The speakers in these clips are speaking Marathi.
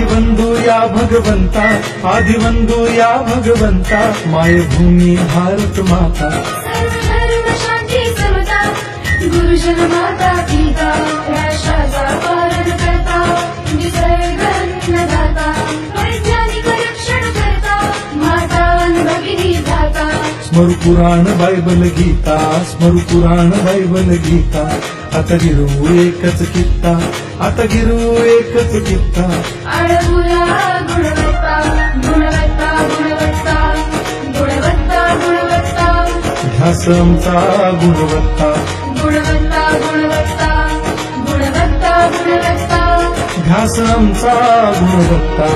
आदिवंदू या भगवंता, आदिवंदू या भगवंता, मायभूमी भारत माता. सर्वधर्म शांती समता, गुरुजन माता पिता, राष्ट्राचा पालन करता, निसर्ग अन्नदाता, वैज्ञानिक रक्षण करता, माता भगिनी दाता. स्मरू पुराण बायबल गीता, स्मरू पुराण बायबल गीता. आता गिरू एकच कित्ता, आता गिरू एकच कित्ता. आळमुला गुणवत्ता, गुणवत्ता, गुणवत्ता, गुणवत्ता, गुणवत्ता, ध्यास आमचा गुणवत्ता, गुणवत्ता, गुणवत्ता, गुणवत्ता, गुणवत्ता. ध्यास आमचा गुणवत्ता.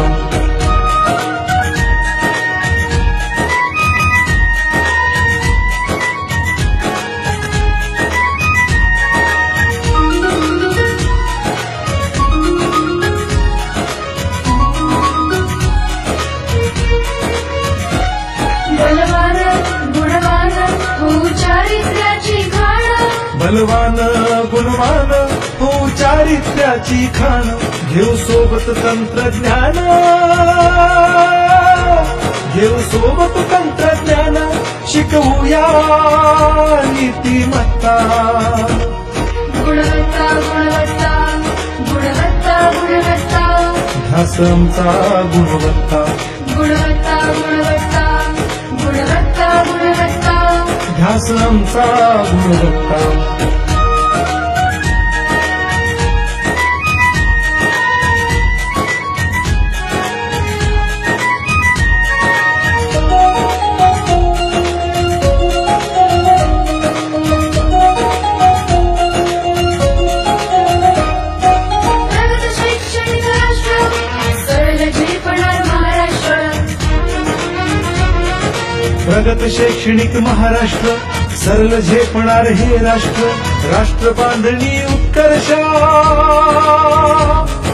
बलवान गुणवान हो चारित्र्याची खाण, बलवान गुणवान हो चारित्र्याची खाण. घेऊ सोबत तंत्रज्ञान, घेऊ सोबत तंत्रज्ञान, शिकवूया नीतिमत्ता. गुणवत्ता, गुणवत्ता, गुणवत्ता, गुणवत्ता, ध्यास आमचा गुणवत्ता, गुणवत्ता, गुणवत्ता, गुणवत्ता, गुणवत्ता. ध्यास आमचा गुणवत्ता. प्रगत शैक्षणिक राष्ट्र, सरळ झेपणार महाराष्ट्र. प्रगत शैक्षणिक महाराष्ट्र, सरळ झेपणार हे राष्ट्र. राष्ट्र बांधणी उत्कर्षा,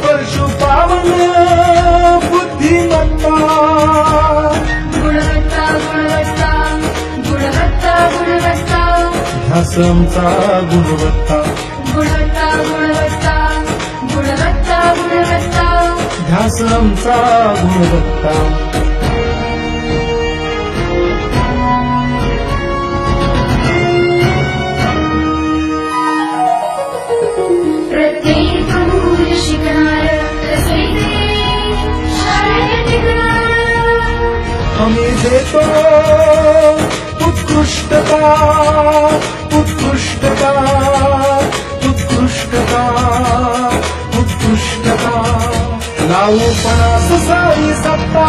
परशु पावन बुद्धिमत्ता. गुणवत्ता, गुणवत्ता, गुणवत्ता, गुणवत्ता, ध्यास आमचा गुणवत्ता, गुणवत्ता, गुणवत्ता, गुणवत्ता, गुणवत्ता. ध्यास आमचा गुणवत्ता. प्रत्येक मूल शिकणार, तसे ते शाळेत टिकणार. आम्ही देतो उत्कृष्टता, उत्कृष्टता, उत्कृष्टता, उत्कृष्टता. लावू पणास साई सत्ता.